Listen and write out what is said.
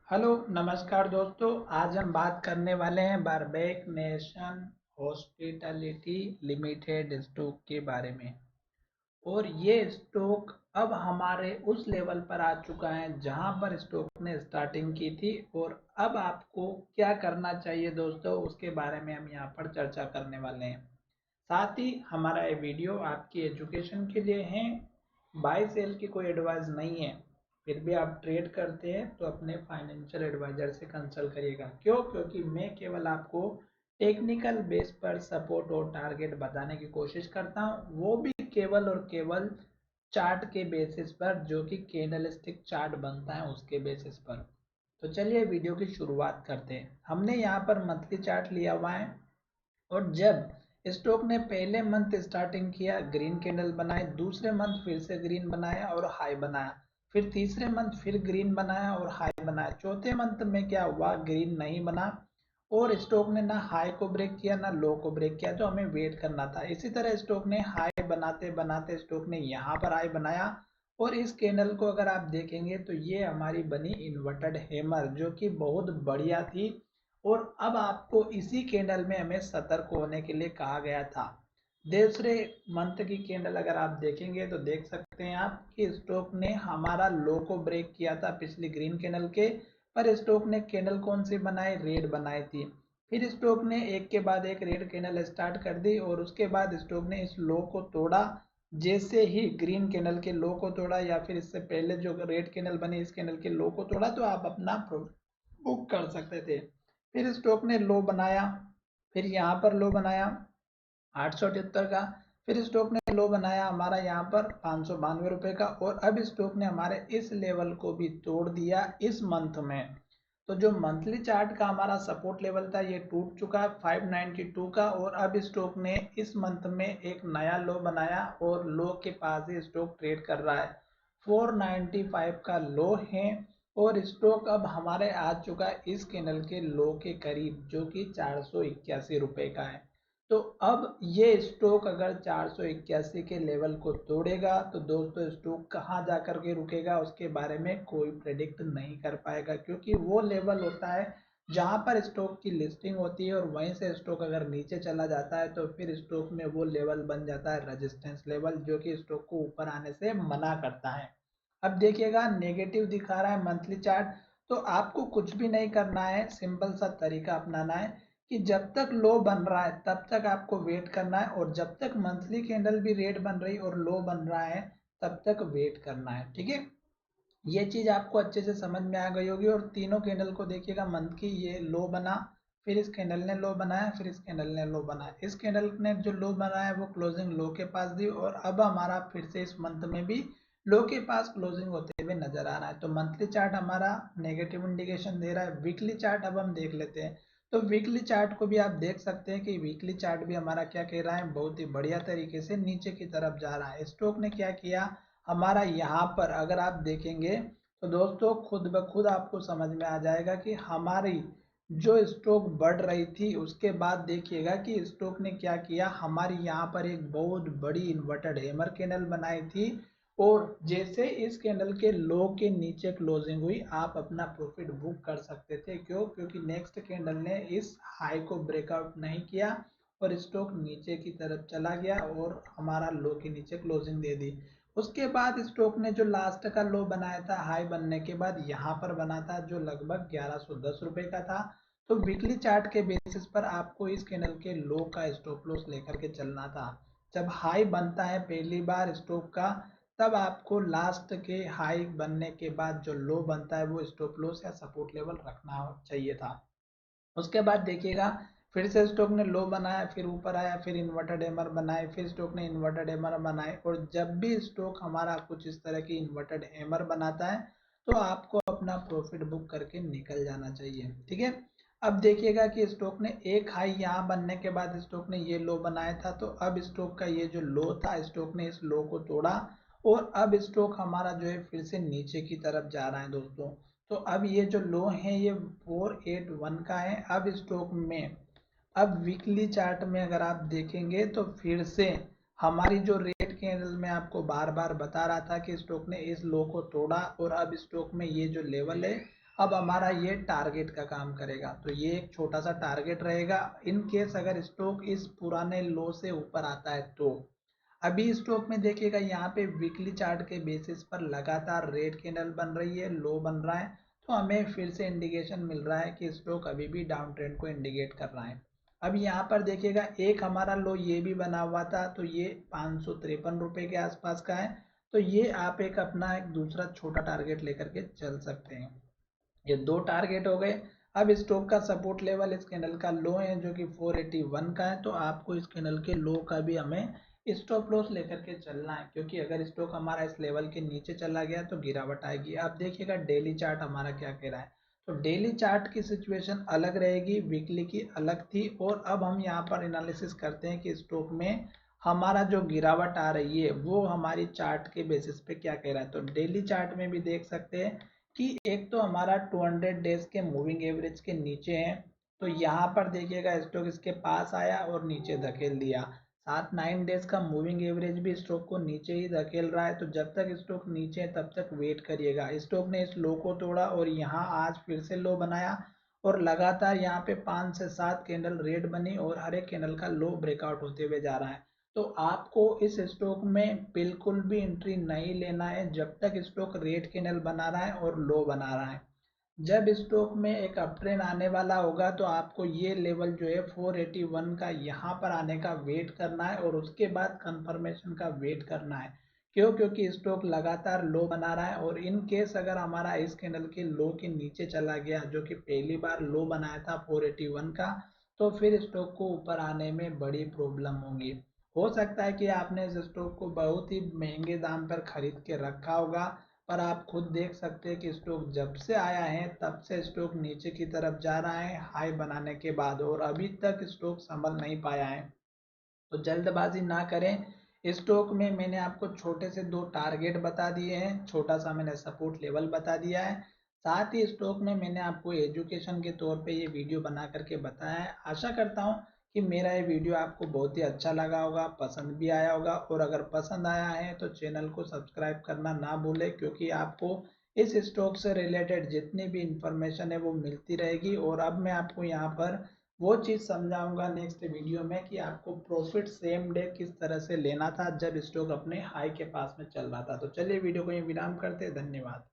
Hello नमस्कार दोस्तों। आज हम बात करने वाले हैं बारबेक नेशन हॉस्पिटैलिटी लिमिटेड स्टॉक के बारे में। और ये स्टॉक अब हमारे उस लेवल पर आ चुका है जहां पर स्टॉक ने स्टार्टिंग की थी। और अब आपको क्या करना चाहिए दोस्तों, उसके बारे में हम यहाँ पर चर्चा करने वाले हैं। साथ ही हमारा ये वीडियो आपकी एजुकेशन के लिए है, बाय सेल की कोई एडवाइस नहीं है। फिर भी आप ट्रेड करते हैं तो अपने फाइनेंशियल एडवाइजर से कंसल्ट करिएगा। क्यों? क्योंकि मैं केवल आपको टेक्निकल बेस पर सपोर्ट और टारगेट बताने की कोशिश करता हूँ, वो भी केवल और केवल चार्ट के बेसिस पर, जो कि कैंडलस्टिक चार्ट बनता है उसके बेसिस पर। तो चलिए वीडियो की शुरुआत करते हैं। हमने यहाँ पर मंथली चार्ट लिया हुआ है। और जब स्टॉक ने पहले मंथ स्टार्टिंग किया, ग्रीन कैंडल बनाए, दूसरे मंथ फिर से ग्रीन बनाया और हाई बनाया, फिर तीसरे मंथ फिर ग्रीन बनाया और हाई बनाया, चौथे मंथ में क्या हुआ, ग्रीन नहीं बना और स्टॉक ने ना हाई को ब्रेक किया ना लो को ब्रेक किया। तो हमें वेट करना था। इसी तरह स्टॉक ने हाई बनाते बनाते स्टॉक ने यहाँ पर हाई बनाया। और इस कैंडल को अगर आप देखेंगे तो ये हमारी बनी इन्वर्टेड हैमर, जो कि बहुत बढ़िया थी। और अब आपको इसी कैंडल में हमें सतर्क होने के लिए कहा गया था। दूसरे मंथ की कैंडल अगर आप देखेंगे तो देख सकते हैं आप कि स्टॉक ने हमारा लो को ब्रेक किया था पिछली ग्रीन कैंडल के। पर स्टॉक ने कैंडल कौन सी बनाई? रेड बनाई थी। फिर स्टॉक ने एक के बाद एक रेड कैंडल स्टार्ट कर दी और उसके बाद स्टॉक ने इस लो को तोड़ा। जैसे ही ग्रीन कैंडल के लो को तोड़ा या फिर इससे पहले जो रेड कैंडल बनी इस कैंडल के लो को तोड़ा, तो आप अपना बुक कर सकते थे। फिर स्टॉक ने लो बनाया, फिर यहाँ पर लो बनाया 878 का। फिर स्टॉक ने लो बनाया हमारा यहाँ पर 592 का। और अब स्टॉक ने हमारे इस लेवल को भी तोड़ दिया इस मंथ में। तो जो मंथली चार्ट का हमारा सपोर्ट लेवल था ये टूट चुका है 592 का। और अब स्टॉक ने इस मंथ में एक नया लो बनाया और लो के पास ही स्टॉक ट्रेड कर रहा है। 495 का लो है। और स्टॉक अब हमारे आ चुका है इस कैंडल के लो के करीब, जो कि 481 रुपए का है। तो अब ये स्टॉक अगर 481 के लेवल को तोड़ेगा तो दोस्तों स्टॉक कहाँ जा कर के रुकेगा उसके बारे में कोई प्रेडिक्ट नहीं कर पाएगा, क्योंकि वो लेवल होता है जहां पर स्टॉक की लिस्टिंग होती है। और वहीं से स्टॉक अगर नीचे चला जाता है तो फिर स्टॉक में वो लेवल बन जाता है रेजिस्टेंस लेवल, जो कि स्टॉक को ऊपर आने से मना करता है। अब देखिएगा नेगेटिव दिखा रहा है मंथली चार्ट। तो आपको कुछ भी नहीं करना है, सिंपल सा तरीका अपनाना है कि जब तक लो बन रहा है तब तक आपको वेट करना है। और जब तक मंथली कैंडल भी रेड बन रही और लो बन रहा है तब तक वेट करना है। ठीक है, ये चीज आपको अच्छे से समझ में आ गई होगी। और तीनों कैंडल को देखिएगा, मंथ की ये लो बना, फिर इस कैंडल ने लो बनाया, फिर इस कैंडल ने लो बनाया। इस कैंडल ने जो लो बनाया वो क्लोजिंग लो के पास दी और अब हमारा फिर से इस मंथ में भी लो के पास क्लोजिंग होते हुए नजर आ रहा है। तो मंथली चार्ट हमारा नेगेटिव इंडिकेशन दे रहा है। वीकली चार्ट अब हम देख लेते हैं। तो वीकली चार्ट को भी आप देख सकते हैं कि वीकली चार्ट भी हमारा क्या कह रहा है, बहुत ही बढ़िया तरीके से नीचे की तरफ जा रहा है। स्टॉक ने क्या किया हमारा यहाँ पर अगर आप देखेंगे तो दोस्तों खुद ब खुद आपको समझ में आ जाएगा कि हमारी जो स्टॉक बढ़ रही थी उसके बाद देखिएगा कि स्टॉक ने क्या किया, हमारी यहाँ पर एक बहुत बड़ी इन्वर्टेड हैमर कैंडल बनाई थी। और जैसे इस कैंडल के लो के नीचे क्लोजिंग हुई आप अपना प्रॉफिट बुक कर सकते थे। क्यों? क्योंकि नेक्स्ट कैंडल ने इस हाई को ब्रेकआउट नहीं किया और स्टॉक नीचे की तरफ चला गया और हमारा लो के नीचे क्लोजिंग दे दी। उसके बाद स्टॉक ने जो लास्ट का लो बनाया था हाई बनने के बाद यहाँ पर बना था, जो लगभग 1110 रुपए का था। तो वीकली चार्ट के बेसिस पर आपको इस कैंडल के लो का स्टॉप लॉस लेकर के चलना था। जब हाई बनता है पहली बार स्टॉक का, तब आपको लास्ट के हाई बनने के बाद जो लो बनता है वो स्टॉप लॉस या सपोर्ट लेवल रखना चाहिए था। उसके बाद देखिएगा फिर से स्टॉक ने लो बनाया, फिर ऊपर आया, फिर इन्वर्टेड हैमर बनाए, फिर स्टॉक ने इन्वर्टेड हैमर बनाए। और जब भी स्टॉक हमारा कुछ इस तरह की इन्वर्टेड हैमर बनाता है तो आपको अपना प्रॉफिट बुक करके निकल जाना चाहिए। ठीक है, अब देखिएगा कि स्टॉक ने एक हाई यहाँ बनने के बाद स्टॉक ने ये लो बनाया था। तो अब स्टॉक का ये जो लो था स्टॉक ने इस लो को तोड़ा और अब स्टॉक हमारा जो है फिर से नीचे की तरफ जा रहा है दोस्तों। तो अब ये जो लो है ये 481 का है। अब स्टॉक में अब वीकली चार्ट में अगर आप देखेंगे तो फिर से हमारी जो रेड कैंडल में आपको बार बार बता रहा था कि स्टॉक ने इस लो को तोड़ा और अब स्टॉक में ये जो लेवल है अब हमारा ये टारगेट का काम करेगा। तो ये एक छोटा सा टारगेट रहेगा इन केस अगर स्टॉक इस पुराने लो से ऊपर आता है तो। अभी स्टॉक में देखिएगा यहाँ पे वीकली चार्ट के बेसिस पर लगातार रेड कैंडल बन रही है, लो बन रहा है, तो हमें फिर से इंडिकेशन मिल रहा है कि स्टॉक अभी भी डाउन ट्रेंड को इंडिकेट कर रहा है। अब यहाँ पर देखिएगा एक हमारा लो ये भी बना हुआ था, तो ये 553 रुपये के आसपास का है। तो ये आप एक अपना एक दूसरा छोटा टारगेट लेकर के चल सकते हैं। ये दो टारगेट हो गए। अब स्टॉक का सपोर्ट लेवल इस कैंडल का लो है जो कि 481 का है, तो आपको इस कैंडल के लो का भी हमें स्टॉप लॉस लेकर के चलना है, क्योंकि अगर स्टॉक हमारा इस लेवल के नीचे चला गया तो गिरावट आएगी। अब देखिएगा डेली चार्ट हमारा क्या कह रहा है। तो डेली चार्ट की सिचुएशन अलग रहेगी, वीकली की अलग थी। और अब हम यहाँ पर एनालिसिस करते हैं कि स्टॉक में हमारा जो गिरावट आ रही है वो हमारी चार्ट के बेसिस पे क्या कह रहा है। तो डेली चार्ट में भी देख सकते हैं कि एक तो हमारा 200 डेज के मूविंग एवरेज के नीचे है। तो यहाँ पर देखिएगा स्टॉक इसके पास आया और नीचे धकेल दिया। 7-9 डेज का मूविंग एवरेज भी स्टॉक को नीचे ही धकेल रहा है। तो जब तक स्टॉक नीचे है तब तक वेट करिएगा। स्टॉक ने इस लो को तोड़ा और यहाँ आज फिर से लो बनाया और लगातार यहाँ पे 5 से 7 कैंडल रेड बनी और हर एक कैंडल का लो ब्रेकआउट होते हुए जा रहा है। तो आपको इस स्टॉक में बिल्कुल भी एंट्री नहीं लेना है जब तक स्टॉक रेड कैंडल बना रहा है और लो बना रहा है। जब स्टॉक में एक अप ट्रेंड आने वाला होगा तो आपको ये लेवल जो है 481 का यहाँ पर आने का वेट करना है और उसके बाद कंफर्मेशन का वेट करना है। क्यों? क्योंकि स्टॉक लगातार लो बना रहा है और इन केस अगर हमारा इस कैंडल के लो के नीचे चला गया जो कि पहली बार लो बनाया था 481 का, तो फिर स्टॉक को ऊपर आने में बड़ी प्रॉब्लम होगी। हो सकता है कि आपने इस स्टॉक को बहुत ही महंगे दाम पर खरीद के रखा होगा, पर आप खुद देख सकते हैं कि स्टॉक जब से आया है तब से स्टॉक नीचे की तरफ जा रहा है हाई बनाने के बाद, और अभी तक स्टॉक संभल नहीं पाया है। तो जल्दबाजी ना करें। स्टॉक में मैंने आपको छोटे से दो टारगेट बता दिए हैं, छोटा सा मैंने सपोर्ट लेवल बता दिया है। साथ ही स्टॉक में मैंने आपको एजुकेशन के तौर पे ये वीडियो बना करके बताया है। आशा करता हूँ कि मेरा ये वीडियो आपको बहुत ही अच्छा लगा होगा, पसंद भी आया होगा। और अगर पसंद आया है तो चैनल को सब्सक्राइब करना ना भूलें, क्योंकि आपको इस स्टॉक से रिलेटेड जितनी भी इंफॉर्मेशन है वो मिलती रहेगी। और अब मैं आपको यहाँ पर वो चीज़ समझाऊंगा नेक्स्ट वीडियो में कि आपको प्रॉफिट सेम डे किस तरह से लेना था जब स्टॉक अपने हाई के पास में चल रहा था। तो चलिए वीडियो को यहीं विराम करते हैं। धन्यवाद।